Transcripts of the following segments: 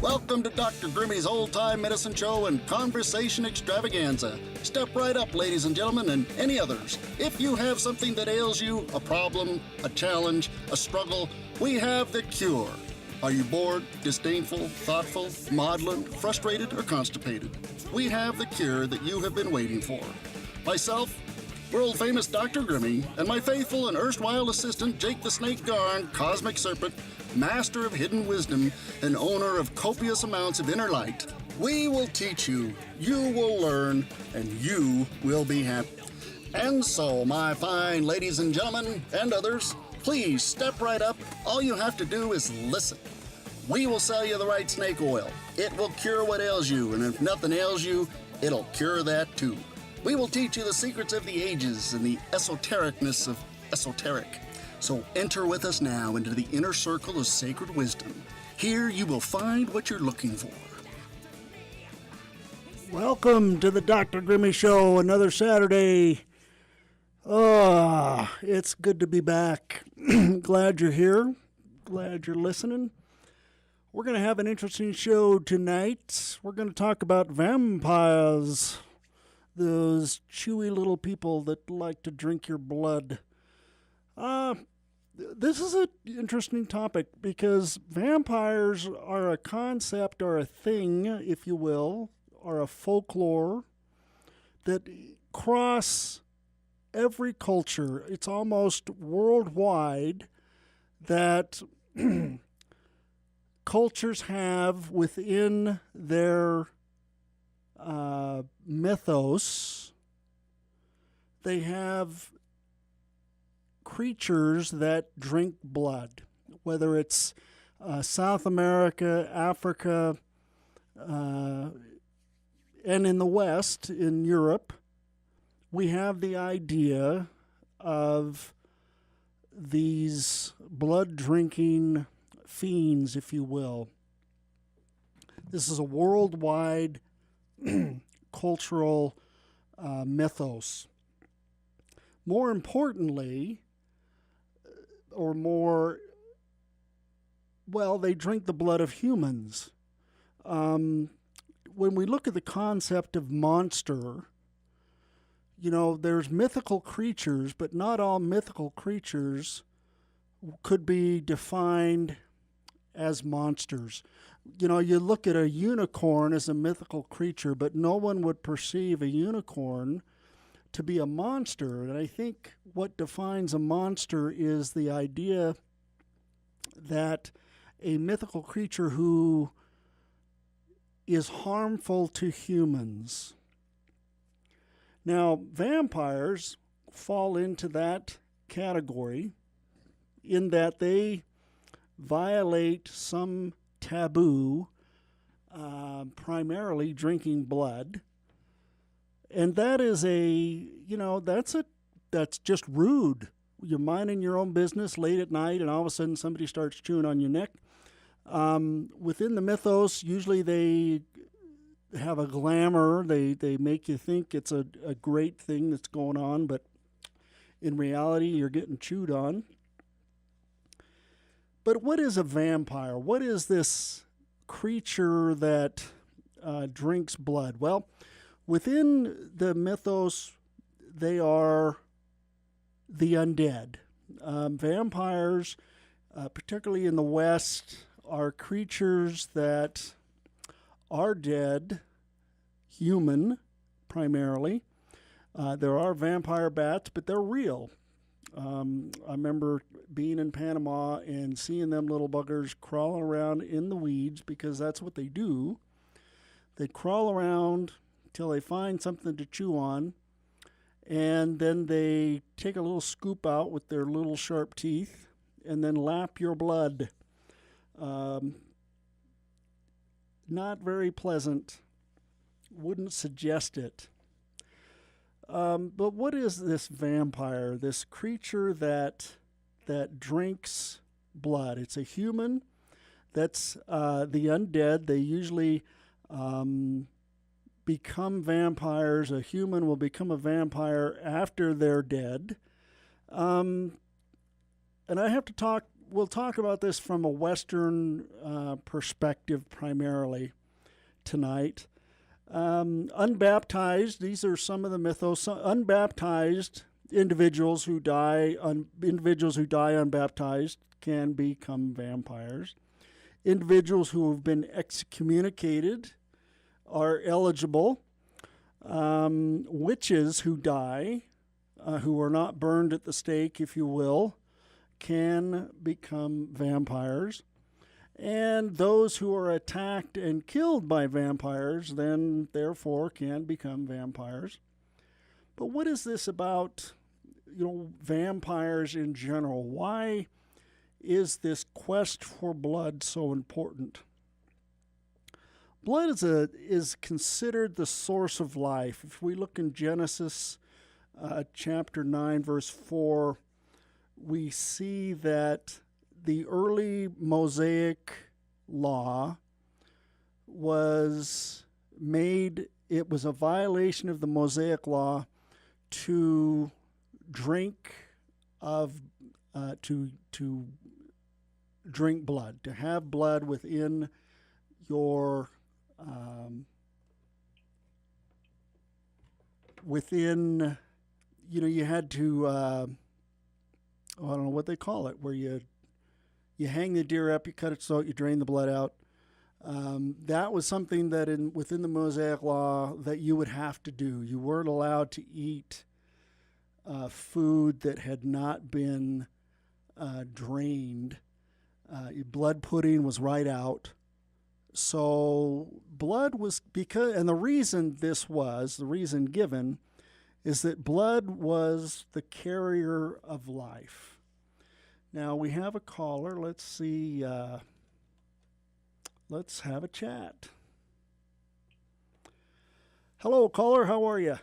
Welcome to Dr. Grimmy's Old Time Medicine Show and Conversation Extravaganza. Step right up, ladies and gentlemen, and any others. If you have something that ails you, a problem, a challenge, a struggle, we have the cure. Are you bored, disdainful, thoughtful, maudlin, frustrated, or constipated? We have the cure that you have been waiting for. Myself, world-famous Dr. Grimmy, and my faithful and erstwhile assistant, Jake the Snake Garn, Cosmic Serpent, master of hidden wisdom, and owner of copious amounts of inner light. We will teach you, you will learn, and you will be happy. And so, my fine ladies and gentlemen, and others, please step right up. All you have to do is listen. We will sell you the right snake oil. It will cure what ails you, and if nothing ails you, it'll cure that too. We will teach you the secrets of the ages and the esotericness of esoteric. So enter with us now into the inner circle of sacred wisdom. Here you will find what you're looking for. Welcome to the Dr. Grimmy Show, another Saturday. It's good to be back. Glad you're here. Glad you're listening. We're going to have an interesting show tonight. We're going to talk about vampires, those chewy little people that like to drink your blood. This is an interesting topic because vampires are a concept or a thing, if you will, or a folklore that cross every culture. It's almost worldwide that cultures have within their mythos. They have creatures that drink blood, whether it's South America, Africa, and in the West, in Europe, we have the idea of these blood-drinking fiends, if you will. This is a worldwide cultural mythos. More importantly, they drink the blood of humans. When we look at the concept of monster, there's mythical creatures, but not all mythical creatures could be defined as monsters. You look at a unicorn as a mythical creature, but no one would perceive a unicorn to be a monster. And I think what defines a monster is the idea that a mythical creature who is harmful to humans. Now, vampires fall into that category in that they violate some taboo, primarily drinking blood. And that is that's just rude. You're minding your own business late at night and all of a sudden somebody starts chewing on your neck. Within the mythos, usually they have a glamour. They make you think it's a great thing that's going on, but in reality, you're getting chewed on. But what is a vampire? What is this creature that drinks blood? Well, within the mythos, they are the undead. Vampires, particularly in the West, are creatures that are dead, human primarily. There are vampire bats, but they're real. I remember being in Panama and seeing them little buggers crawling around in the weeds because that's what they do. They crawl around till they find something to chew on, and then they take a little scoop out with their little sharp teeth and then lap your blood. Not very pleasant. Wouldn't suggest it. But what is this vampire, this creature that drinks blood? It's a human. That's the undead. They usually become vampires. A human will become a vampire after they're dead. And I have to talk we'll talk about this from a Western perspective primarily tonight. Unbaptized, these are some of the mythos. Unbaptized individuals who die unbaptized can become vampires. Individuals who have been excommunicated are eligible. Witches who die, who are not burned at the stake, if you will, can become vampires. And those who are attacked and killed by vampires then therefore can become vampires. But what is this about, vampires in general? Why is this quest for blood so important? Blood is considered the source of life. If we look in Genesis chapter 9, verse 4, we see that the early Mosaic law was made, it was a violation of the Mosaic law to drink drink blood, to have blood within your you had to I don't know what they call it, where you hang the deer up, you cut its throat, you drain the blood out. That was something that within the Mosaic law that you would have to do. You weren't allowed to eat food that had not been drained. Blood pudding was right out. So blood was and the reason given is that blood was the carrier of life. Now we have a caller. Let's see. Let's have a chat. Hello, caller. How are you?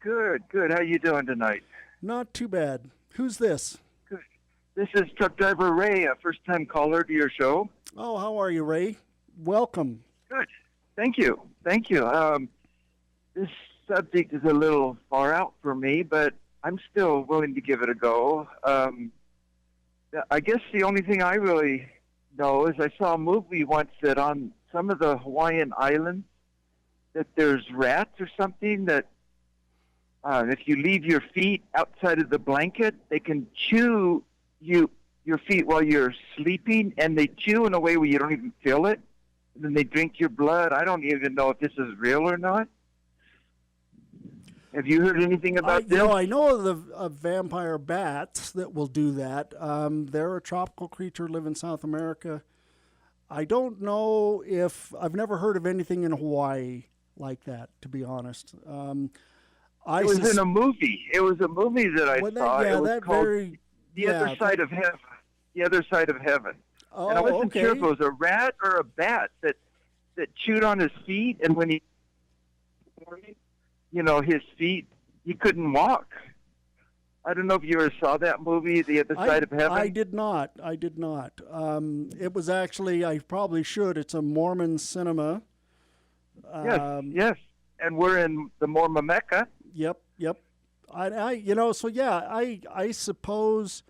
Good. How you doing tonight? Not too bad. Who's this? Good. This is truck driver Ray, a first-time caller to your show. Oh, how are you, Ray? Welcome. Good. Thank you. This subject is a little far out for me, but I'm still willing to give it a go. I guess the only thing I really know is I saw a movie once that on some of the Hawaiian islands that there's rats or something that if you leave your feet outside of the blanket, they can chew your feet while you're sleeping, and they chew in a way where you don't even feel it. And then they drink your blood. I don't even know if this is real or not. Have you heard anything about this? I know of vampire bats that will do that. They're a tropical creature, live in South America. I don't know I've never heard of anything in Hawaii like that, to be honest. It was in a movie. It was a movie that I saw. It was called The Other Side of Heaven. The Other Side of Heaven. Oh, and I wasn't okay. sure if it was a rat or a bat that chewed on his feet, and when he, his feet, he couldn't walk. I don't know if you ever saw that movie, The Other Side of Heaven. I did not. It was actually, I probably should. It's a Mormon cinema. Yes. And we're in the Mormon Mecca. Yep. I suppose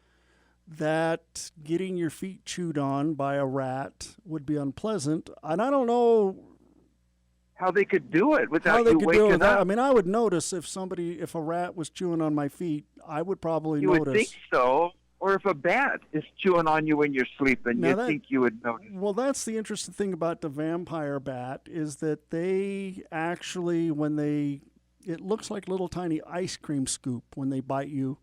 that getting your feet chewed on by a rat would be unpleasant. And I don't know how they could do it without you waking up. I mean, I would notice if a rat was chewing on my feet, I would probably notice. You would think so. Or if a bat is chewing on you when you're sleeping, you'd think you would notice. Well, that's the interesting thing about the vampire bat is that they actually, it looks like a little tiny ice cream scoop when they bite you.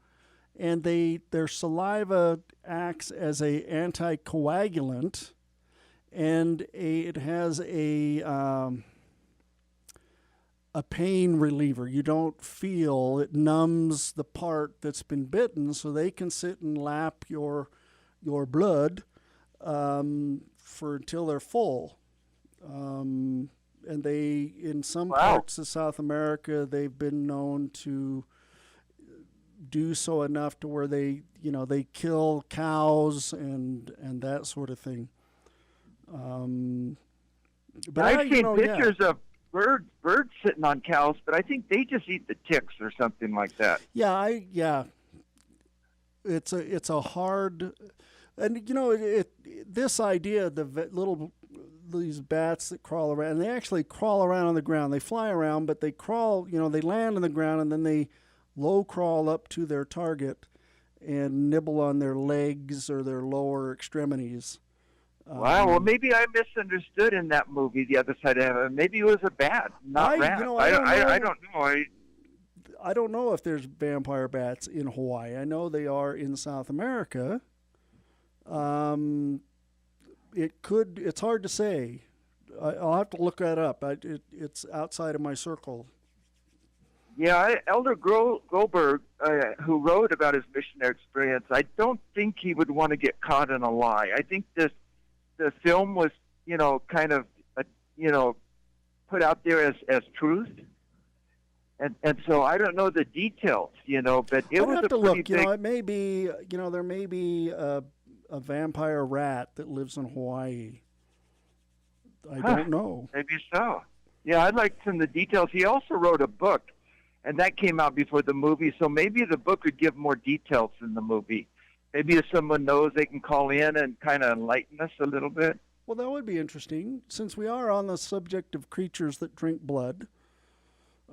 And their saliva acts as a anticoagulant, and it has a pain reliever. You don't feel it, numbs the part that's been bitten, so they can sit and lap your blood until they're full. And they, in some parts of South America, they've been known to do so enough to where they kill cows and that sort of thing. But I've seen pictures of birds sitting on cows, but I think they just eat the ticks or something like that. Yeah. It's a hard. And this idea, these bats that crawl around, they actually crawl around on the ground. They fly around, but they crawl, they land on the ground and then they low crawl up to their target and nibble on their legs or their lower extremities. Wow. Well, maybe I misunderstood in that movie, The Other Side of Heaven. Maybe it was a bat, not rat. I don't know. I don't know if there's vampire bats in Hawaii. I know they are in South America. It's hard to say. I'll have to look that up. It's outside of my circle. Yeah, Elder Goldberg, who wrote about his missionary experience, I don't think he would want to get caught in a lie. I think the film was, kind of, put out there as truth. And so I don't know the details, but it was a pretty big... it may be, there may be a vampire rat that lives in Hawaii. I don't know. Maybe so. Yeah, I'd like some of the details. He also wrote a book, and that came out before the movie, so maybe the book would give more details than the movie. Maybe if someone knows, they can call in and kind of enlighten us a little bit. Well, that would be interesting. Since we are on the subject of creatures that drink blood,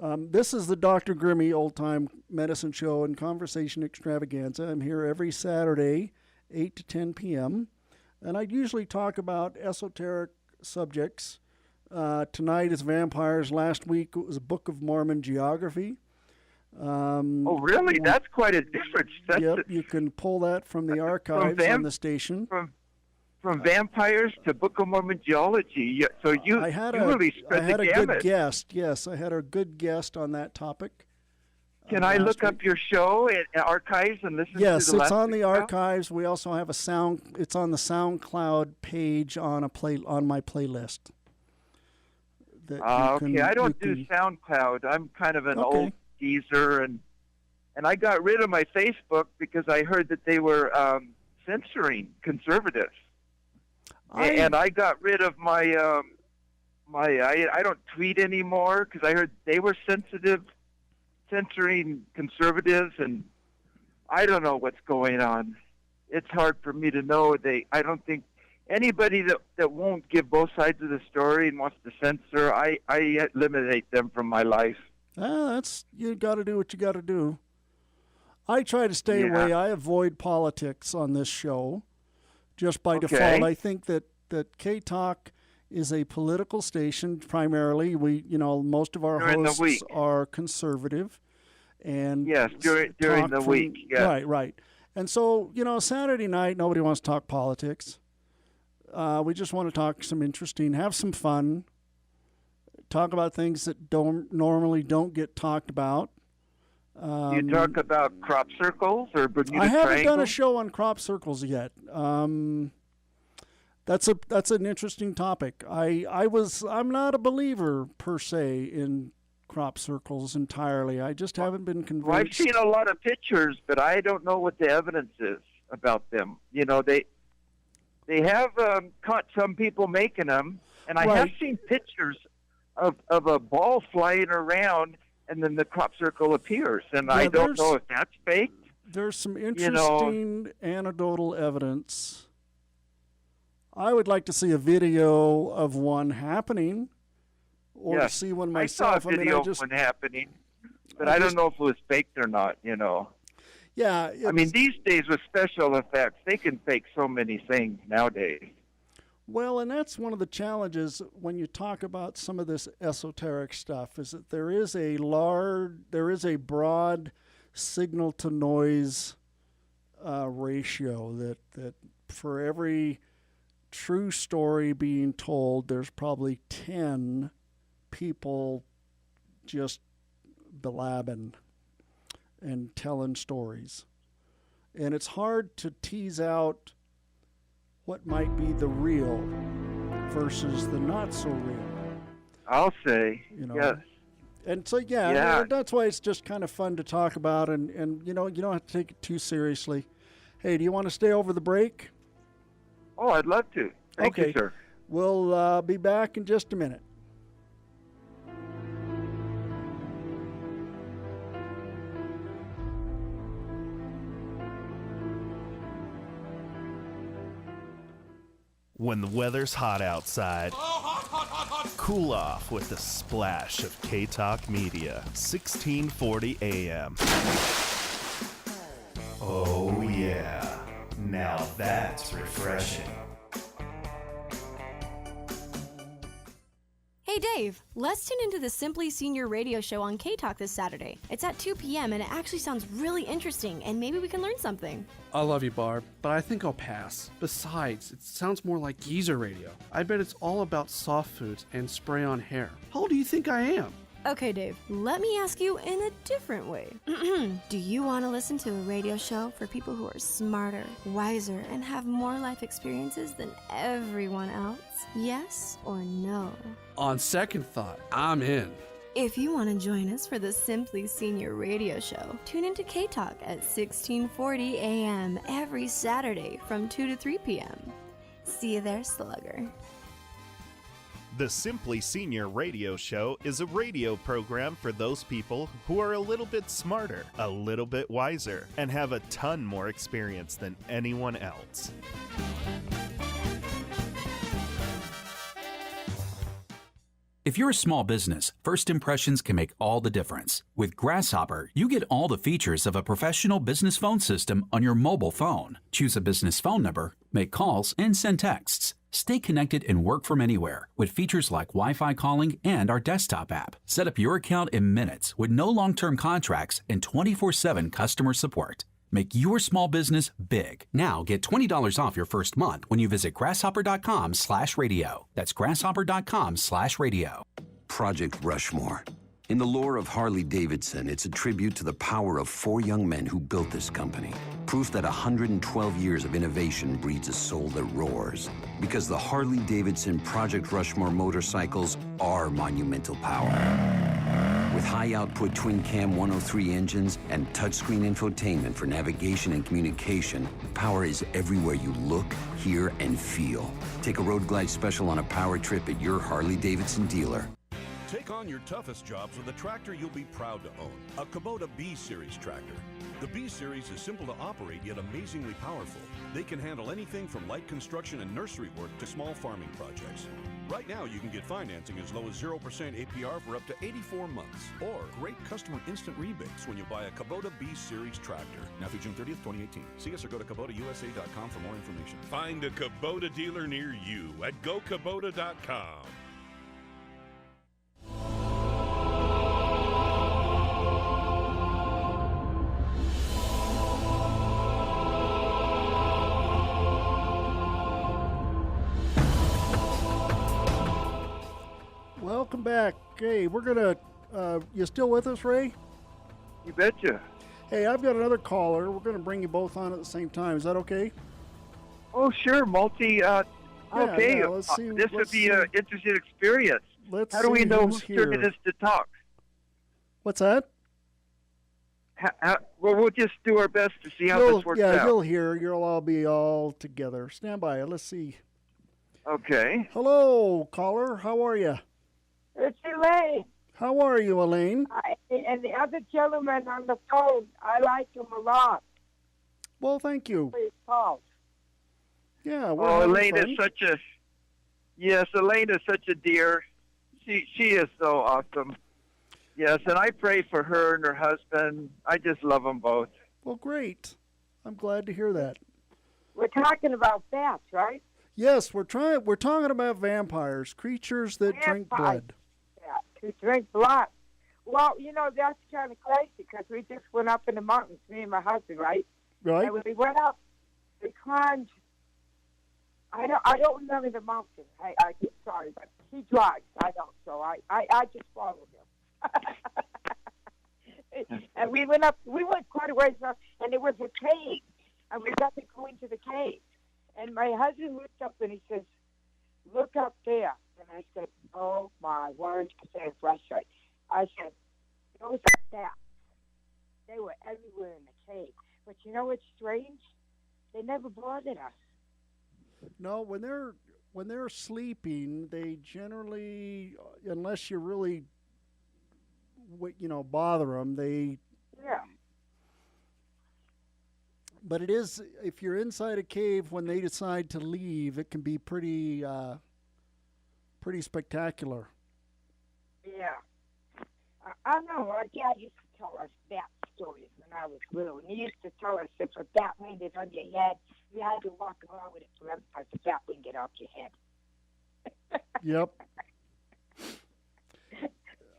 this is the Dr. Grimmy Old Time Medicine Show and Conversation Extravaganza. I'm here every Saturday, 8 to 10 p.m., and I usually talk about esoteric subjects. Tonight is vampires. Last week it was Book of Mormon geography. Oh, really? That's quite a difference. Yep, you can pull that from the archives on the station. From vampires to Book of Mormon geology. So you really spread the gamut. I had a good guest. Yes, I had a good guest on that topic. Can I look up your show in archives and listen to the last? Yes, it's on the archives. We also have it's on the SoundCloud page on my playlist. Okay, I don't do SoundCloud. I'm kind of an old geezer, and I got rid of my Facebook because I heard that they were censoring conservatives. And I got rid of my I don't tweet anymore because I heard they were censoring conservatives, and I don't know what's going on. It's hard for me to know. I don't think anybody that won't give both sides of the story and wants to censor, I eliminate them from my life. You got to do what you got to do. I try to stay away. I avoid politics on this show just by default. I think that K-Talk is a political station primarily. Most of our hosts are conservative. And yes, during the week. Yeah. Right. And so, Saturday night, nobody wants to talk politics. We just want to talk have some fun, talk about things that normally don't get talked about. You talk about crop circles or Bermuda I haven't Triangle? done a show on crop circles yet. That's an interesting topic. I'm not a believer per se in crop circles entirely. I just haven't been convinced. Well, I've seen a lot of pictures, but I don't know what the evidence is about them. They have caught some people making them, and I have seen pictures of a ball flying around, and then the crop circle appears, and I don't know if that's faked. There's some interesting anecdotal evidence. I would like to see a video of one happening, or to see one myself. I saw a video of one happening, but I don't know if it was faked or not. Yeah. I mean, these days with special effects, they can fake so many things nowadays. Well, and that's one of the challenges when you talk about some of this esoteric stuff, is that there is a broad signal to noise ratio that for every true story being told, there's probably 10 people just blabbing and telling stories. And it's hard to tease out what might be the real versus the not so real. I'll say, yes. And so, that's why it's just kind of fun to talk about, and you don't have to take it too seriously. Hey, do you want to stay over the break? Oh, I'd love to. Thank you, sir. We'll be back in just a minute. When the weather's hot outside, cool off with a splash of K-Talk Media, 1640 AM. Oh yeah, now that's refreshing. Hey Dave, let's tune into the Simply Senior radio show on K-Talk this Saturday. It's at 2 p.m. and it actually sounds really interesting, and maybe we can learn something. I love you, Barb, but I think I'll pass. Besides, it sounds more like geezer radio. I bet it's all about soft foods and spray-on hair. How old do you think I am? Okay, Dave, let me ask you in a different way. Do you want to listen to a radio show for people who are smarter, wiser, and have more life experiences than everyone else? Yes or no? On second thought, I'm in. If you want to join us for the Simply Senior radio show, tune into K-Talk at 1640 a.m. every Saturday from 2 to 3 p.m. See you there, slugger. The Simply Senior Radio Show is a radio program for those people who are a little bit smarter, a little bit wiser, and have a ton more experience than anyone else. If you're a small business, first impressions can make all the difference. With Grasshopper, you get all the features of a professional business phone system on your mobile phone. Choose a business phone number, make calls, and send texts. Stay connected and work from anywhere with features like Wi-Fi calling and our desktop app. Set up your account in minutes with no long-term contracts and 24/7 customer support. Make your small business big. Now get $20 off your first month when you visit grasshopper.com/radio. That's grasshopper.com/radio. Project Rushmore. In the lore of Harley-Davidson, it's a tribute to the power of 4 young men who built this company. Proof that 112 years of innovation breeds a soul that roars. Because the Harley-Davidson Project Rushmore motorcycles are monumental power. With high-output twin-cam 103 engines and touchscreen infotainment for navigation and communication, power is everywhere you look, hear, and feel. Take a Road Glide Special on a power trip at your Harley-Davidson dealer. Take on your toughest jobs with a tractor you'll be proud to own. A Kubota B-Series tractor. The B-Series is simple to operate yet amazingly powerful. They can handle anything from light construction and nursery work to small farming projects. Right now, you can get financing as low as 0% APR for up to 84 months. Or great customer instant rebates when you buy a Kubota B-Series tractor. Now through June 30th, 2018. See us or go to KubotaUSA.com for more information. Find a Kubota dealer near you at GoKubota.com. Welcome back. Hey, we're gonna. You still with us, Ray? You betcha. Hey, I've got another caller. We're gonna bring you both on at the same time. Is that okay? Oh, sure. Okay. Yeah, let's see. This would be an interesting experience. Let's How do we see know who's who's turning here. this to talk? What's that? Well, we'll just do our best to see how this works out. You'll hear. You'll all be all together. Stand by. Let's see. Okay. Hello, caller. How are you? It's Elaine. How are you, Elaine? And the other gentleman on the phone, I like him a lot. Well, thank you. Please call. Yeah. We're Oh, having Elaine fun. is such a. Yes, Elaine is such a dear. She is so awesome. Yes, and I pray for her and her husband. I just love them both. Well, great. I'm glad to hear that. We're talking about bats, right? Yes, we're talking about vampires, creatures that drink blood. Yeah, to drink blood. Well, that's kind of crazy because we just went up in the mountains, me and my husband, right? Right. And when we went up, we climbed. I don't remember the mountain. I get sorry, but he drives. I don't, so I just follow him. And we went up. We went quite a ways up, and there was a cave, and we got to go into the cave. And my husband looked up and he says, "Look up there." And I said, "Oh my word!" I said, "Frustrated." I said, "Those are bats. They were everywhere in the cave." But you know what's strange? They never bothered us. No, when they're sleeping, they generally, unless you really, bother them, they. Yeah. But it is, if you're inside a cave when they decide to leave, it can be pretty spectacular. Yeah. I know. Our dad used to tell us bat stories when I was little. And he used to tell us if a bat landed on your head, you had to walk around with it forever because the bat wouldn't get off your head. Yep.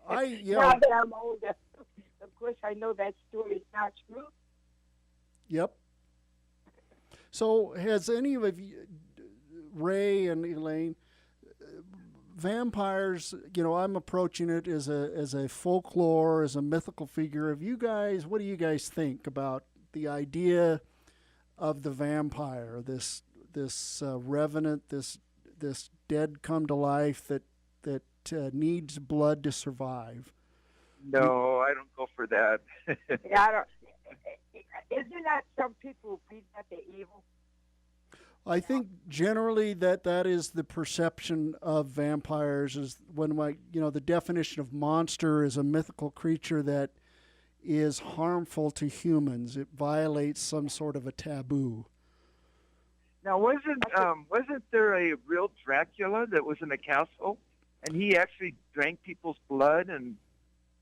Now that I'm older, of course, I know that story is not true. Yep. So, has any of you, Ray and Elaine, vampires? I'm approaching it as a folklore, as a mythical figure. Of you guys, what do you guys think about the idea of the vampire? This revenant, this dead come to life that needs blood to survive. No, I don't go for that. Yeah, I don't. Isn't that some people believe that they're evil? I think generally that is the perception of vampires. Is when the definition of monster is a mythical creature that is harmful to humans. It violates some sort of a taboo. Now, wasn't there a real Dracula that was in a castle, and he actually drank people's blood, and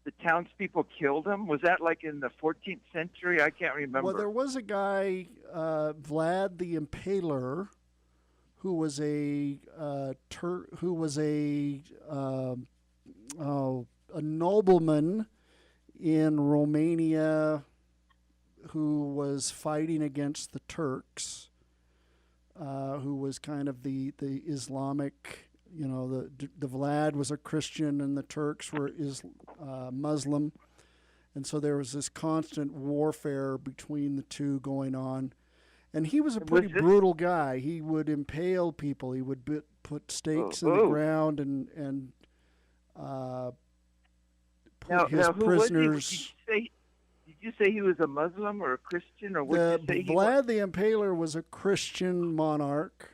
the townspeople killed him? Was that like in the 14th century? I can't remember. Well, there was a guy, Vlad the Impaler, who was a nobleman in Romania who was fighting against the Turks, who was kind of the Islamic. The Vlad was a Christian and the Turks were Muslim. And so there was this constant warfare between the two going on. And he was a pretty brutal guy. He would impale people. He would put stakes in the ground and put his prisoners. Did you say he was a Muslim or a Christian? Or what did you say Vlad the Impaler was a Christian monarch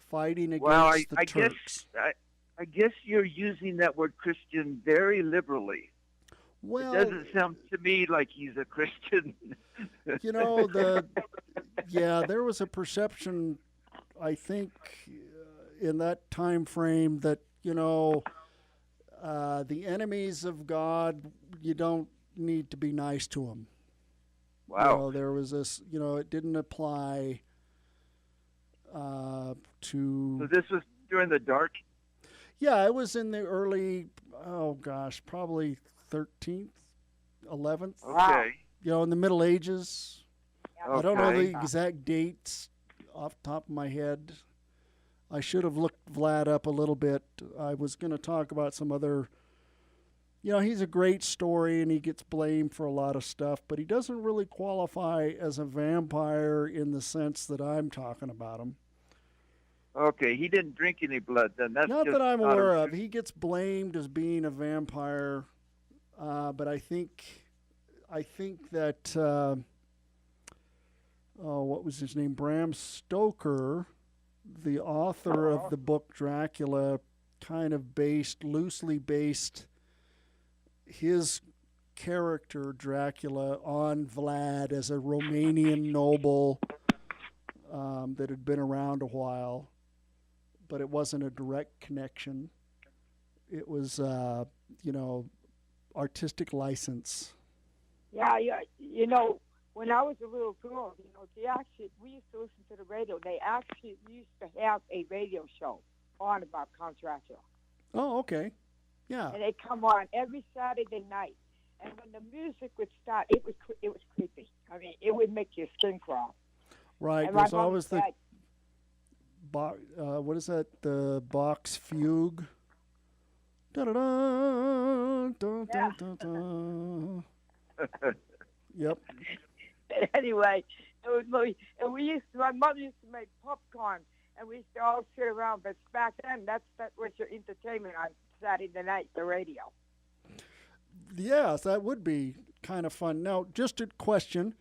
fighting against the Turks. I guess you're using that word Christian very liberally. Well, it doesn't sound to me like he's a Christian. There was a perception, I think, in that time frame that the enemies of God, you don't need to be nice to them. Wow. There was this. It didn't apply to. So this was during the dark. Yeah, it was in the early, probably 13th, 11th. Okay. In the Middle Ages. Okay. I don't know the exact dates off the top of my head. I should have looked Vlad up a little bit. I was going to talk about some other. He's a great story and he gets blamed for a lot of stuff, but he doesn't really qualify as a vampire in the sense that I'm talking about him. Okay, he didn't drink any blood then. That's not just that I'm aware of. He gets blamed as being a vampire, but I think that what was his name? Bram Stoker, the author of the book Dracula, kind of loosely based his character Dracula on Vlad as a Romanian noble that had been around a while. But it wasn't a direct connection. It was, artistic license. Yeah. When I was a little girl, we used to listen to the radio. They actually used to have a radio show on about Count Dracula. Oh, okay. Yeah. And they'd come on every Saturday night. And when the music would start, it was creepy. I mean, it would make your skin crawl. Right. And there's always the... what is that? The Bach's fugue. Da-da-da, da-da-da-da. Yep. Anyway, my mother used to make popcorn, and we used to all sit around. But back then, that was your entertainment on Saturday night, the radio. Yes, that would be kind of fun. Now, just a question: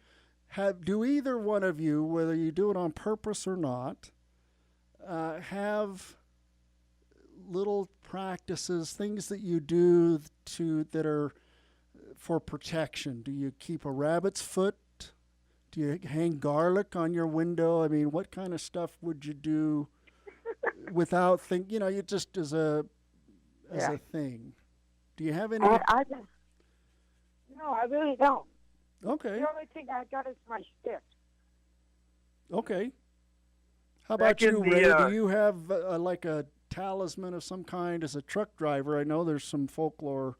do either one of you, whether you do it on purpose or not, have little practices, things that you do that are for protection? Do you keep a rabbit's foot? Do you hang garlic on your window? I mean, what kind of stuff would you do without think? You know, you just as a thing. Do you have any? I just, no, I really don't. Okay. The only thing I got is my stick. Okay. How Back about in you, the, Ray? Do you have like a talisman of some kind as a truck driver? I know there's some folklore,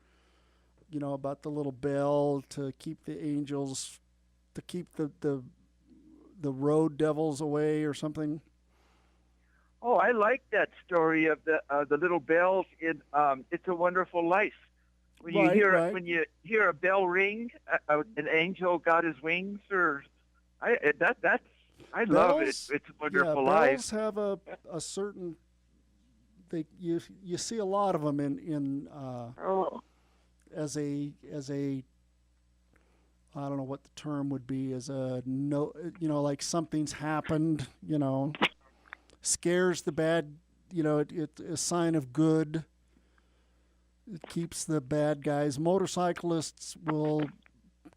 you know, about the little bell to keep the angels, to keep the road devils away or something. Oh, I like that story of the little bells in "It's a Wonderful Life." When you hear a bell ring, an angel got his wings, or I love it. It's a Wonderful Life. Bells have a certain. You see a lot of them in as a I don't know what the term would be, as a no, you know, like something's happened, you know, scares the bad, you know, it's a sign of good. It keeps the bad guys. Motorcyclists will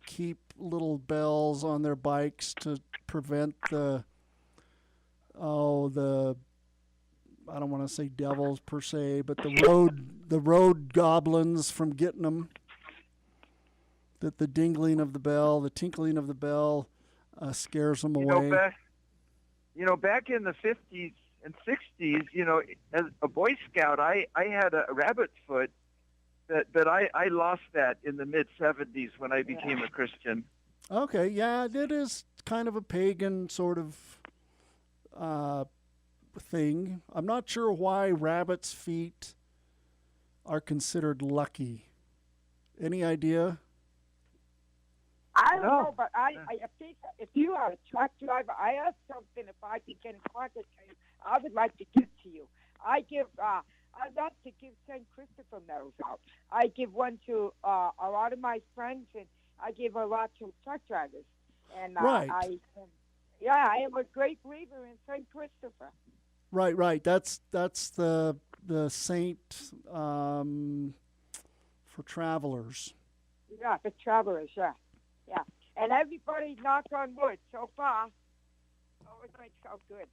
keep little bells on their bikes to prevent the I don't want to say devils per se, but the road goblins from getting them. That the dingling of the bell, the tinkling of the bell, scares them away. Back in the 50s and 60s, you know, as a Boy Scout, I had a rabbit's foot, but I lost that in the mid 70s when I became a Christian. Okay, yeah, it is kind of a pagan sort of thing. I'm not sure why rabbits' feet are considered lucky. Any idea? I don't know, but I think if you are a truck driver, I have something. If I can get in contact with you, I would like to give to you. I'd like to give St. Christopher medals out. I give one to a lot of my friends, and I give a lot to truck drivers. And right. I am a great believer in St. Christopher. Right. That's the saint for travelers. Yeah, for travelers. Yeah. And everybody knock on wood so far. Everything's so good.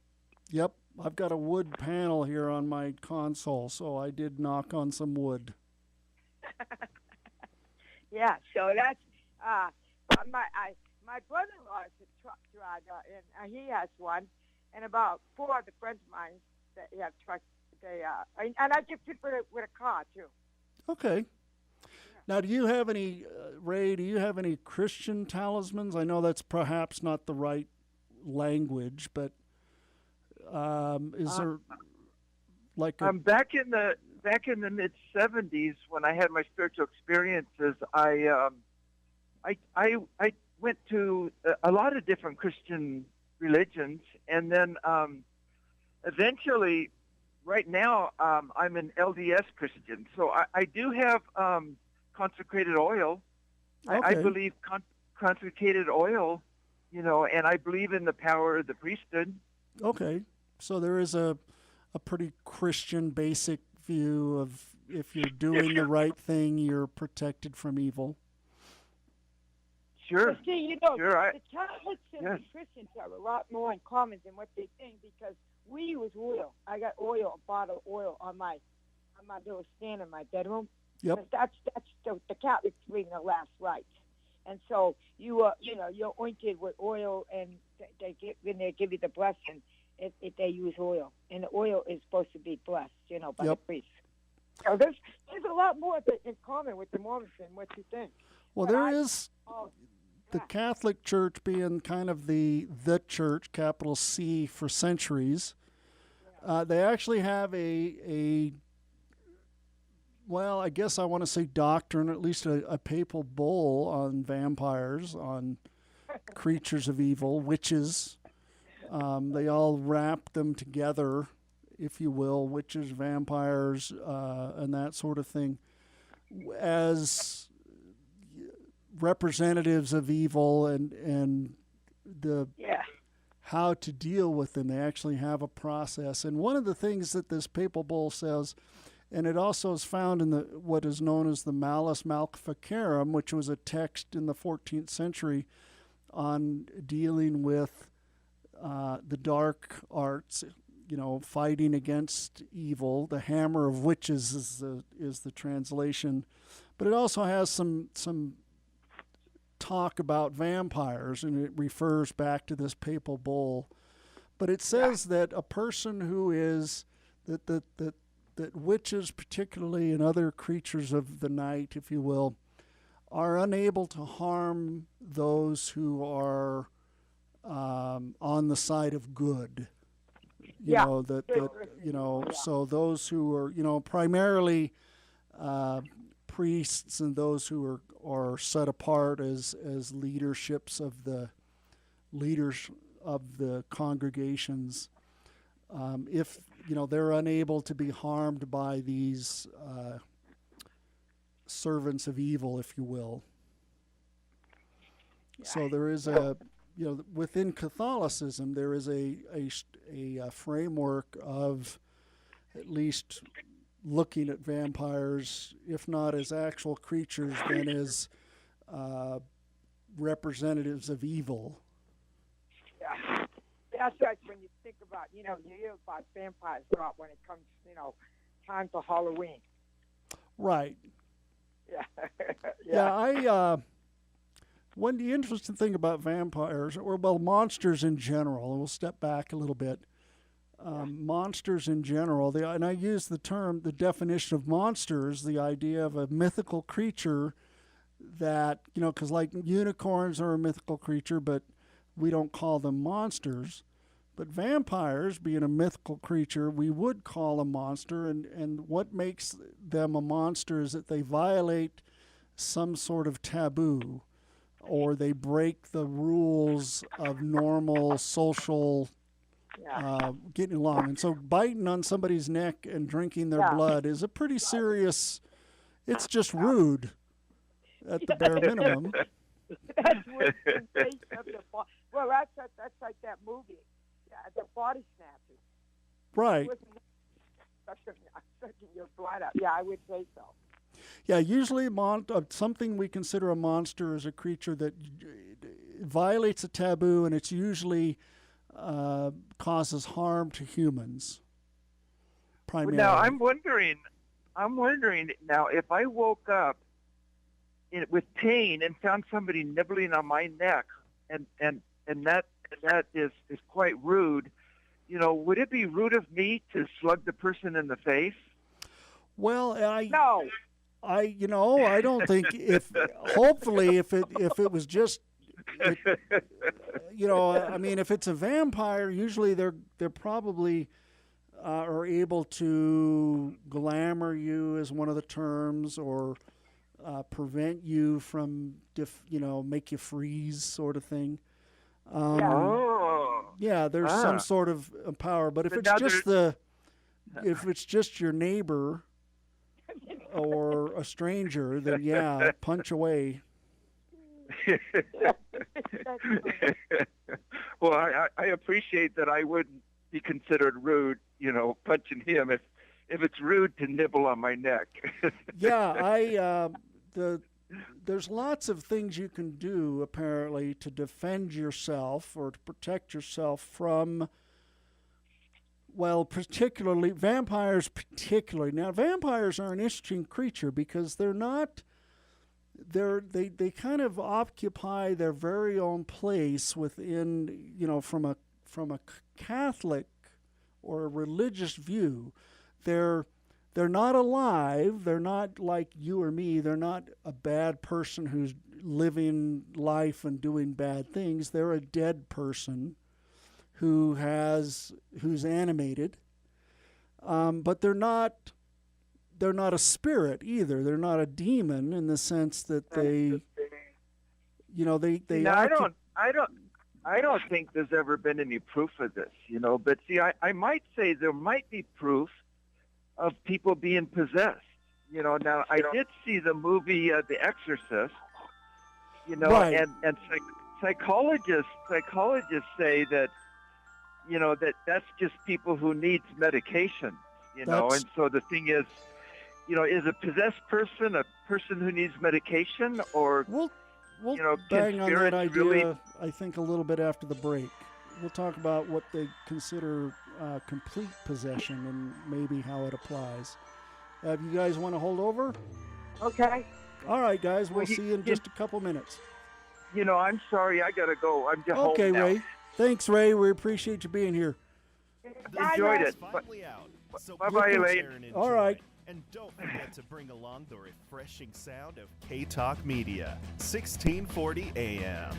Yep, I've got a wood panel here on my console, so I did knock on some wood. Yeah, so that's my brother-in-law is a truck driver, and he has one, and about 4 other friends of mine that have trucks. And I give people with a car too. Okay. Now, do you have any, Ray, do you have any Christian talismans? I know that's perhaps not the right language, but is there like a... back in the mid 70s when I had my spiritual experiences, I went to a lot of different Christian religions, and then eventually, right now, I'm an LDS Christian, so I do have consecrated oil. Okay. I believe consecrated oil, you know, and I believe in the power of the priesthood. Okay, so there is a pretty Christian basic view of if you're doing the right thing, you're protected from evil. Sure. But see, you know, sure, the Catholics and the Christians have a lot more in common than what they think, because we use oil. I got a bottle of oil on my little stand in my bedroom. Yep. That's the Catholics bring the last rites, and so you're anointed with oil, and when they give you the blessing, they use oil, and the oil is supposed to be blessed, you know, by the priest. So there's a lot more in common with the Mormons than what you think. Well, the Catholic Church being kind of the church, capital C, for centuries. They actually have well, I guess I want to say doctrine, at least a papal bull on vampires, on creatures of evil, witches. They all wrap them together, if you will, witches, vampires, and that sort of thing, as representatives of evil and how to deal with them. They actually have a process. And one of the things that this papal bull says, and it also is found in what is known as the Malleus Maleficarum, which was a text in the 14th century, on dealing with the dark arts, fighting against evil. The Hammer of Witches is the translation, but it also has some talk about vampires, and it refers back to this papal bull. But it says that a person who is that witches, particularly, and other creatures of the night, if you will, are unable to harm those who are on the side of good. So those who are, primarily priests and those who are set apart as leaderships of the leaders of the congregations, if they're unable to be harmed by these servants of evil, if you will. So there is within Catholicism, there is a framework of at least looking at vampires, if not as actual creatures, then as representatives of evil. Yeah, that's right. When you think about, you hear about vampires a lot when it comes, time for Halloween. Right. Yeah. One the interesting thing about vampires, or monsters in general, and we'll step back a little bit. Monsters in general, and I use the definition of monsters, the idea of a mythical creature that, because like unicorns are a mythical creature, but we don't call them monsters. But vampires, being a mythical creature, we would call a monster, and what makes them a monster is that they violate some sort of taboo, or they break the rules of normal social getting along. And so biting on somebody's neck and drinking their blood is a pretty serious, it's just rude at the bare minimum. That's what well, that's like that movie, The Body Snatchers. Right. Sucking your blood out. Yeah, I would say so. Yeah, usually something we consider a monster is a creature that violates a taboo, and it's usually causes harm to humans. Primarily. Now, I'm wondering now, if I woke up with pain and found somebody nibbling on my neck, and that is quite rude, would it be rude of me to slug the person in the face? Well, no. I don't think hopefully if it was just, if it's a vampire, usually they're probably are able to glamour you, as one of the terms, or prevent you from, make you freeze, sort of thing. There's some sort of power, but if it's just your neighbor or a stranger, then punch away. Well, I appreciate that I wouldn't be considered rude, punching him if it's rude to nibble on my neck. There's lots of things you can do, apparently, to defend yourself or to protect yourself from, particularly vampires. Now, vampires are an interesting creature because they kind of occupy their very own place within, from a Catholic or a religious view. They're not alive. They're not like you or me. They're not a bad person who's living life and doing bad things. They're a dead person who's animated. But they're not a spirit either. They're not a demon in the sense that they. I don't think there's ever been any proof of this, But see, I might say there might be proof of people being possessed. Now I did see the movie The Exorcist. Right. and psychologists say that that's just people who needs medication. And so the thing is, is a possessed person a person who needs medication, or we'll you know, bang on that spirits idea, really- I think, a little bit after the break. We'll talk about what they consider complete possession and maybe how it applies. You guys want to hold over? Okay. All right, guys. We'll Well, see you in just a couple minutes. You know, I'm sorry. I got to go. I'm just Okay, home now. Ray. Thanks, Ray. We appreciate you being here. Enjoyed it. Finally out. So Bye-bye, get Elaine. there and All enjoy. right. And don't forget to bring along the refreshing sound of K-Talk Media, 1640 AM.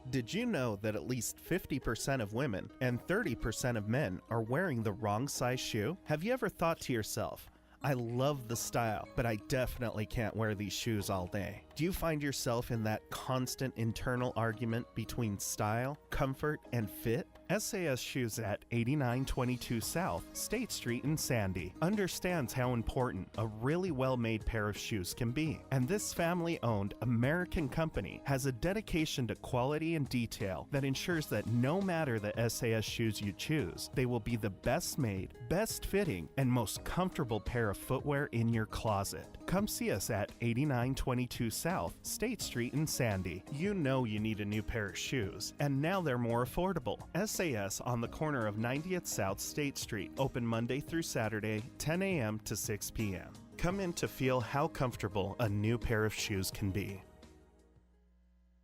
Did you know that at least 50% of women and 30% of men are wearing the wrong size shoe? Have you ever thought to yourself, I love the style, but I definitely can't wear these shoes all day? Do you find yourself in that constant internal argument between style, comfort, and fit? SAS Shoes at 8922 South, State Street in Sandy understands how important a really well-made pair of shoes can be. And this family-owned American company has a dedication to quality and detail that ensures that no matter the SAS shoes you choose, they will be the best made, best fitting, and most comfortable pair of footwear in your closet. Come see us at 8922 South, State Street in Sandy. You know you need a new pair of shoes, and now they're more affordable. SAS on the corner of 90th South State Street, open Monday through Saturday, 10 a.m. to 6 p.m. Come in to feel how comfortable a new pair of shoes can be.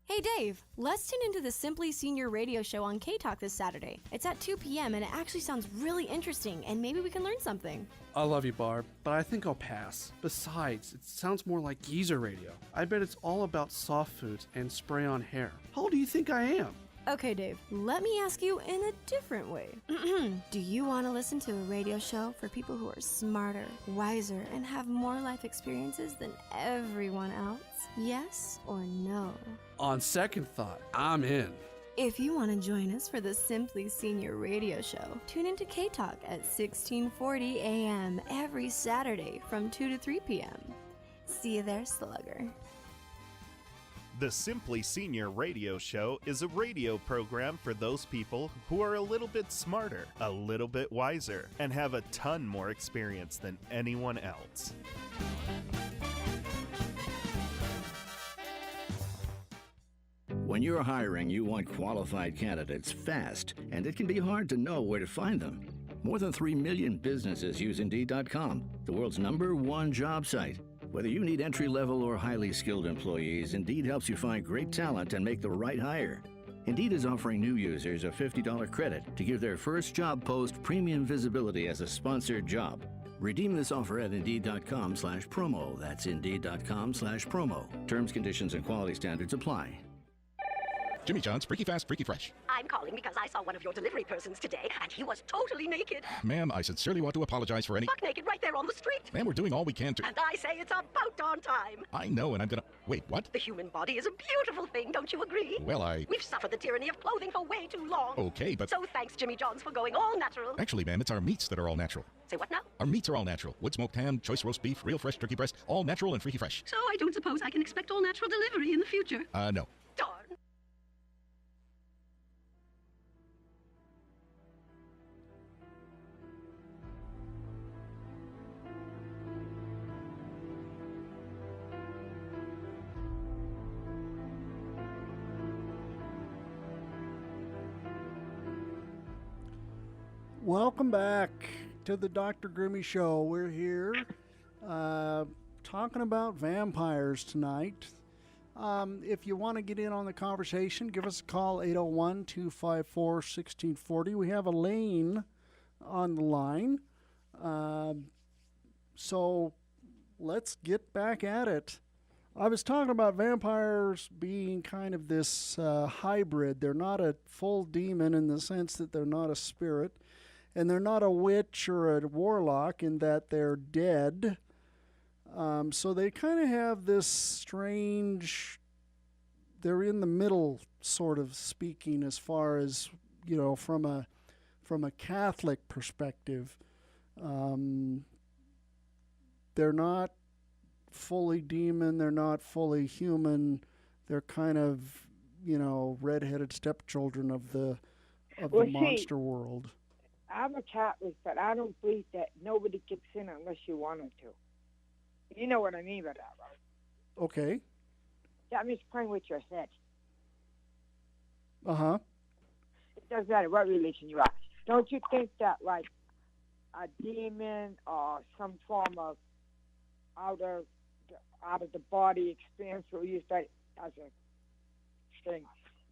Hey Dave, let's tune into the Simply Senior radio show on K-Talk this Saturday. It's at 2 p.m. and it actually sounds really interesting, and maybe we can learn something. I love you, Barb, but I think I'll pass. Besides, it sounds more like geezer radio. I bet it's all about soft foods and spray on hair. How old do you think I am? Okay, Dave, let me ask you in a different way. Do you want to listen to a radio show for people who are smarter, wiser, and have more life experiences than everyone else? Yes or no? On second thought, I'm in. If you want to join us for the Simply Senior radio show, tune into K-Talk at 1640 a.m. every Saturday from 2 to 3 p.m. See you there, Slugger. The Simply Senior Radio Show is a radio program for those people who are a little bit smarter, a little bit wiser, and have a ton more experience than anyone else. When you're hiring, you want qualified candidates fast, and it can be hard to know where to find them. More than 3 million businesses use Indeed.com, the world's #1 job site. Whether you need entry-level or highly skilled employees, Indeed helps you find great talent and make the right hire. Indeed is offering new users a $50 credit to give their first job post premium visibility as a sponsored job. Redeem this offer at Indeed.com/promo. That's Indeed.com/promo. Terms, conditions, and quality standards apply. Jimmy John's Freaky Fast, Freaky Fresh. I'm calling because I saw one of your delivery persons today, and he was totally naked. Ma'am, I sincerely want to apologize for any... Buck naked right there on the street. Ma'am, we're doing all we can to... And I say it's about darn time. I know, and I'm gonna... Wait, what? The human body is a beautiful thing, don't you agree? Well, We've suffered the tyranny of clothing for way too long. Okay, but... So thanks, Jimmy John's, for going all natural. Actually, ma'am, it's our meats that are all natural. Say what now? Our meats are all natural. Wood smoked ham, choice roast beef, real fresh turkey breast, all natural and freaky fresh. So I don't suppose I can expect all natural delivery in the future. No. Darn. Welcome back to the Dr. Grimmy Show. We're here talking about vampires tonight. If you want to get in on the conversation, give us a call, 801-254-1640. We have Elaine on the line. So let's get back at it. I was talking about vampires being kind of this hybrid. They're not a full demon in the sense that they're not a spirit. And they're not a witch or a warlock in that they're dead. So they kind of have this strange, they're in the middle, sort of speaking, as far as, you know, from a Catholic perspective. They're not fully demon, they're not fully human. They're kind of, you know, redheaded stepchildren of the monster world. I'm a Catholic, but I don't believe that nobody gets in unless you want them to. You know what I mean by that, right? Okay. That means playing with your head. Uh-huh. It doesn't matter what religion you are. Don't you think that, like, a demon or some form of out of the body experience will use that as a thing?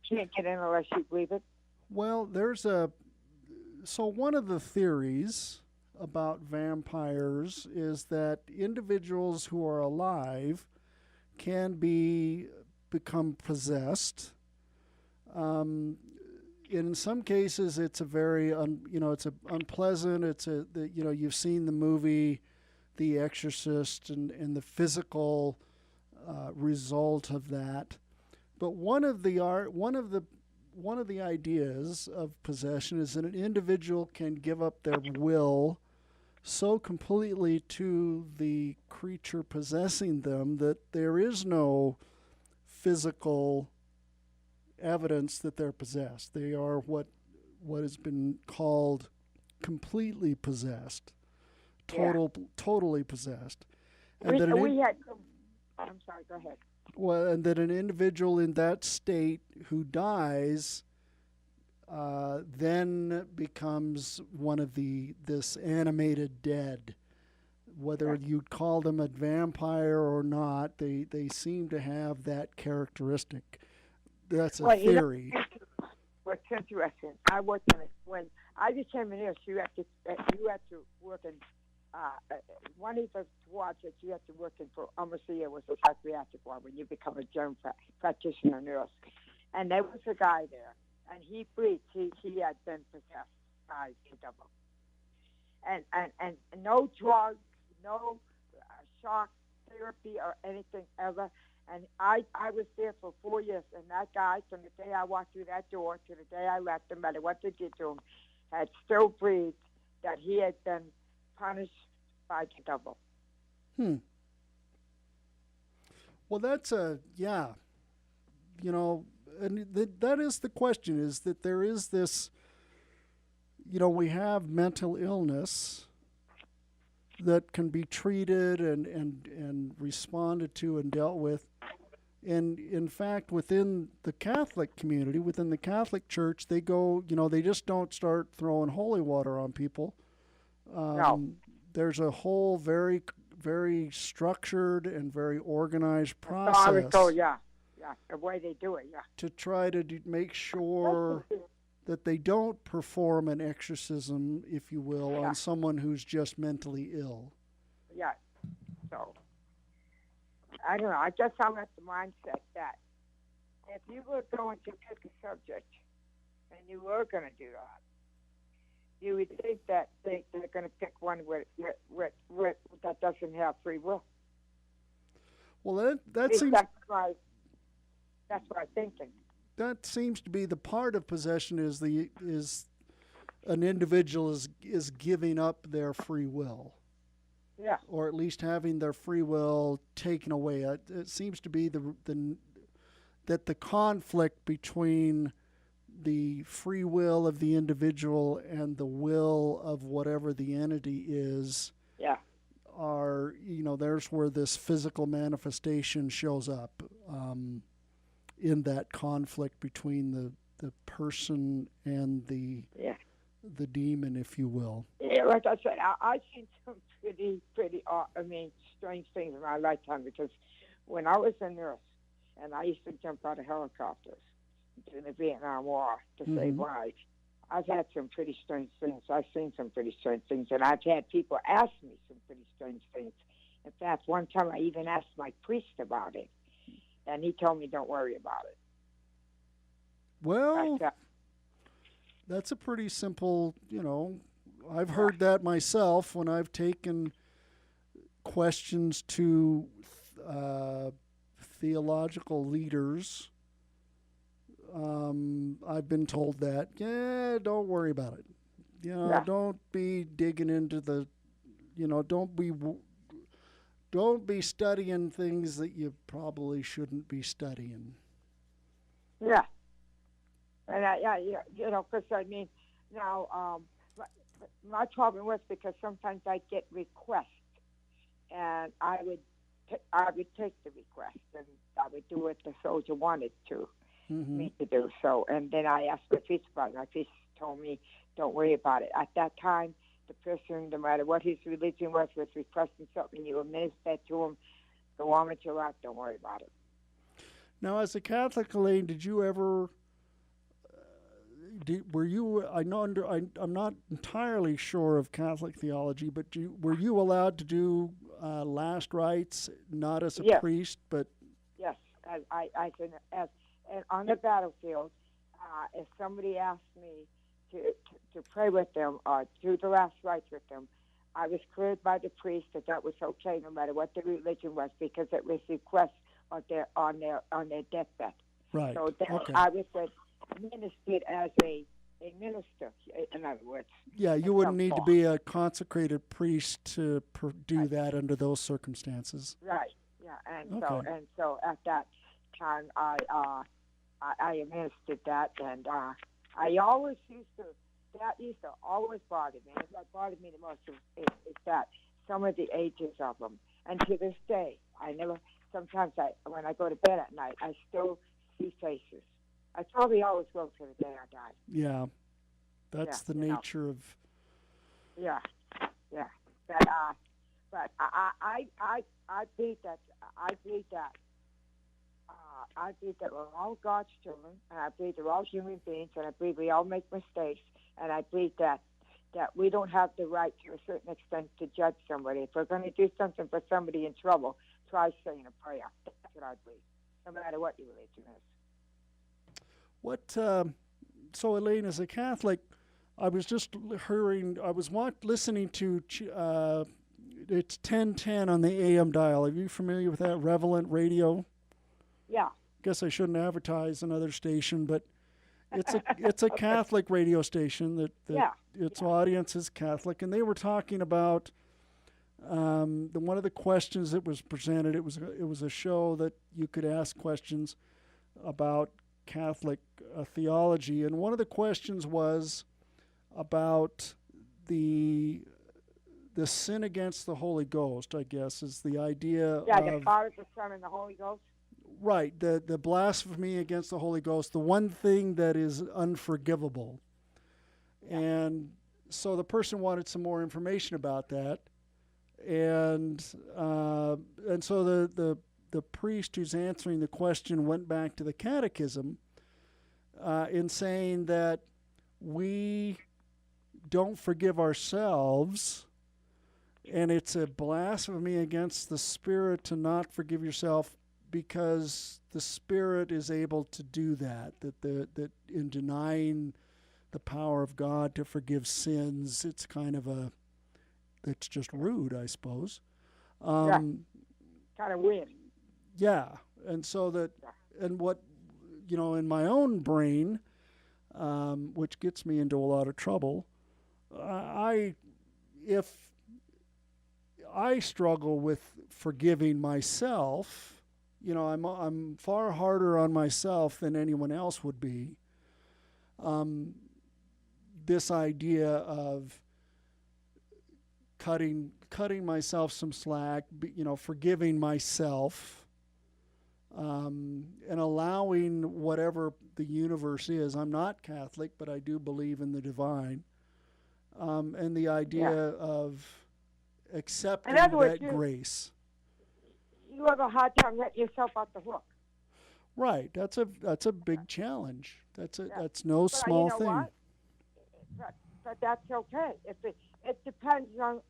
Can't get in unless you believe it. Well, so one of the theories about vampires is that individuals who are alive can become possessed. In some cases, it's a very, it's a unpleasant. You've seen the movie The Exorcist and the physical result of that. But one of the ideas of possession is that an individual can give up their will so completely to the creature possessing them that there is no physical evidence that they're possessed. They are what has been called completely possessed, totally possessed. And I'm sorry, go ahead. Well, and that an individual in that state who dies then becomes one of this animated dead. Whether you'd call them a vampire or not, they seem to have that characteristic. That's a theory. What's interesting, I worked in it when I became a nurse. You had to work in one of the wards that you have to work in for almost a year was a psychiatric ward when you become a general practitioner nurse. And there was a guy there, and he breathed. He had been possessed by the devil. And no drugs, no shock therapy or anything ever. And I was there for 4 years, and that guy, from the day I walked through that door to the day I left, no matter what they did to him, had still breathed that he had been punished by the devil. Well, that's and that is the question, is that there is this, we have mental illness that can be treated and responded to and dealt with. And in fact, within the Catholic community, within the Catholic Church, they go, they just don't start throwing holy water on people. No. There's a whole very, very structured and very organized process. The way they do it, to try to make sure that they don't perform an exorcism, if you will, on someone who's just mentally ill. Yeah. So, I don't know. I guess I'm at the mindset that if you were going to pick a subject and you were going to do that, you would think that they're going to pick one that doesn't have free will. Well, that seems... That's what I'm thinking. That seems to be the part of possession is an individual is giving up their free will. Yeah. Or at least having their free will taken away. It seems to be that the conflict between the free will of the individual and the will of whatever the entity is. Yeah. Are, there's where this physical manifestation shows up. In that conflict between the person and the demon, if you will. Yeah, like I said, I've seen some pretty strange things in my lifetime, because when I was a nurse and I used to jump out of helicopters during the Vietnam War to save lives, I've had some pretty strange things. I've seen some pretty strange things, and I've had people ask me some pretty strange things. In fact, one time I even asked my priest about it. And he told me, don't worry about it. Well, that's a pretty simple, I've heard that myself when I've taken questions to theological leaders. I've been told that, don't worry about it. Don't be digging into the, don't be studying things that you probably shouldn't be studying. Yeah. And because my problem was because sometimes I'd get requests and I would I would take the request, and I would do what the soldier wanted me to do. So, and then I asked my priest about it. My priest told me, "Don't worry about it." At that time, the person, no matter what his religion was requesting something, you administer to him. Go on with your life. Don't worry about it. Now, as a Catholic, Elaine, did you ever? Were you? I'm not entirely sure of Catholic theology, but were you allowed to do last rites, not as a priest, but? Yes, I can. And on the battlefield, if somebody asked me to pray with them or do the last rites with them, I was cleared by the priest that was okay, no matter what the religion was, because it was request on their deathbed. Right. So okay. I was administered as a minister, in other words. Yeah, you wouldn't need to be a consecrated priest to do that under those circumstances. Right. Yeah, and Okay. so at that time, I administered that, and I always that used to always bother me. What bothered me the most is that some of the ages of them, and to this day, sometimes when I go to bed at night, I still see faces. I probably always will to the day I die. Yeah, that's the nature of. Yeah. But I believe that. I believe that we're all God's children, and I believe we're all human beings, and I believe we all make mistakes, and I believe that we don't have the right to a certain extent to judge somebody. If we're going to do something for somebody in trouble, try saying a prayer. That's what I believe, no matter what your religion is. So Elaine, as a Catholic, I was just listening to it's 1010 on the AM dial. Are you familiar with that Relevant Radio? Yeah. Guess I shouldn't advertise another station, but it's a Catholic radio station that its audience is Catholic, and they were talking about one of the questions that was presented. It was a show that you could ask questions about Catholic theology, and one of the questions was about the sin against the Holy Ghost, I guess, is the idea the Father, the Son, and the Holy Ghost. Right, the blasphemy against the Holy Ghost, the one thing that is unforgivable. And so the person wanted some more information about that. And so the priest who's answering the question went back to the catechism in saying that we don't forgive ourselves, and it's a blasphemy against the Spirit to not forgive yourself, because the Spirit is able to do that that in denying the power of God to forgive sins, it's kind of it's just rude, I suppose. Kind of weird. Yeah, and so and what, in my own brain, which gets me into a lot of trouble, if I struggle with forgiving myself, I'm far harder on myself than anyone else would be. This idea of cutting myself some slack, forgiving myself, and allowing whatever the universe is. I'm not Catholic, but I do believe in the divine, and the idea of accepting that grace. You have a hard time letting yourself off the hook. Right. That's a big challenge. That's no small thing. What? But that's okay. It depends on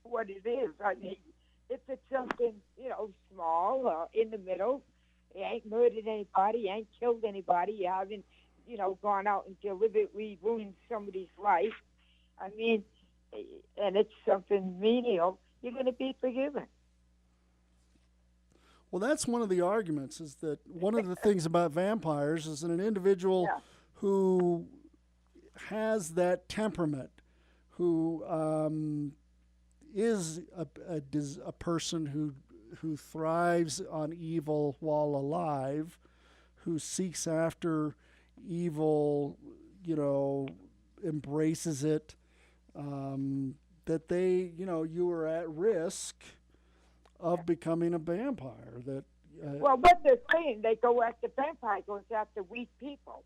what it is. I mean, if it's something small or in the middle, you ain't murdered anybody, you ain't killed anybody, you haven't gone out and deliberately ruined somebody's life. I mean, and it's something menial, you're going to be forgiven. Well, that's one of the arguments, is that one of the things about vampires is that an individual who has that temperament, who is a person who thrives on evil while alive, who seeks after evil, embraces it, that you are at risk of becoming a vampire. That well, what they're saying, they go after vampire goes after weak people.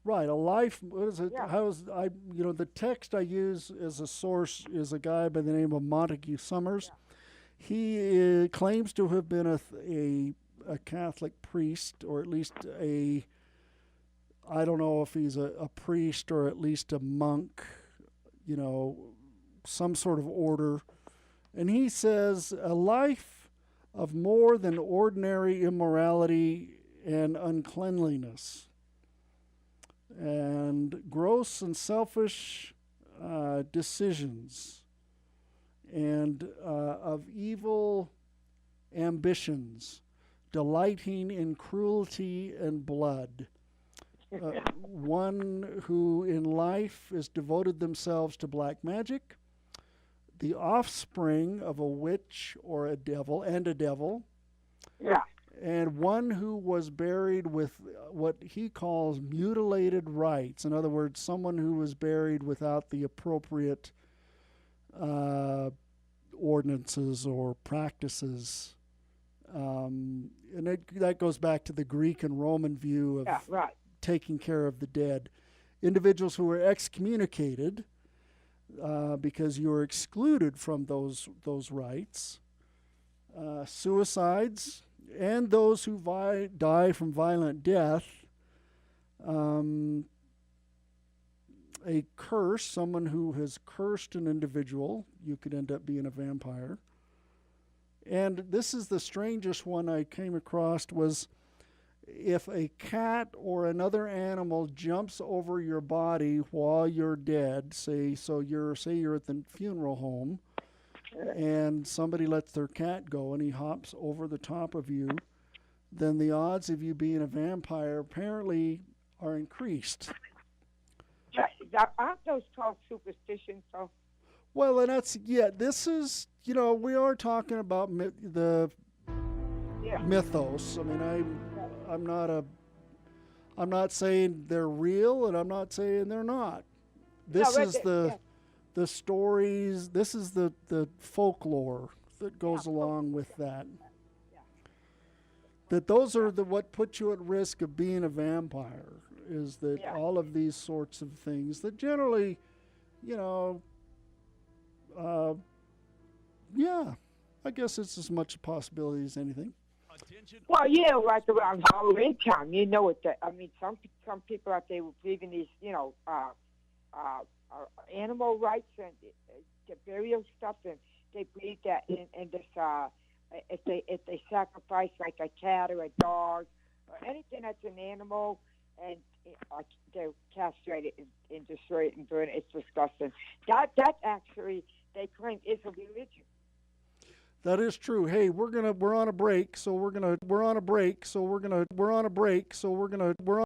right, a life. What is it? Yeah. The text I use as a source is a guy by the name of Montague Summers. He claims to have been a Catholic priest, or at least I don't know if he's a priest or at least a monk, some sort of order. And he says a life of more than ordinary immorality and uncleanliness, and gross and selfish decisions, and of evil ambitions, delighting in cruelty and blood. One who in life has devoted themselves to black magic, the offspring of a witch or a devil, Yeah. and one who was buried with what he calls mutilated rites. In other words, someone who was buried without the appropriate ordinances or practices. And that goes back to the Greek and Roman view of taking care of the dead. Individuals who were excommunicated because you were excluded from those rites. Suicides, and those who die from violent death. A curse, someone who has cursed an individual, you could end up being a vampire. And this is the strangest one I came across, was if a cat or another animal jumps over your body while you're dead, say you're at the funeral home, and somebody lets their cat go and he hops over the top of you, then the odds of you being a vampire apparently are increased. Aren't those called superstitions, though? Well, and this is, we are talking about the mythos. I mean, I'm not saying they're real, and I'm not saying they're not. This is the stories, this is the folklore that goes along with that. That those are what put you at risk of being a vampire, is that all of these sorts of things that generally, I guess it's as much a possibility as anything. Well, like around Halloween time, some people out there believe in these, animal rights and the burial stuff, and they believe that in this, if they sacrifice like a cat or a dog or anything that's an animal, and they'll castrate it and destroy it and burn it. It's disgusting. That actually they claim is a religion. That is true. Hey, we're on a break, so we're on a break, so we're on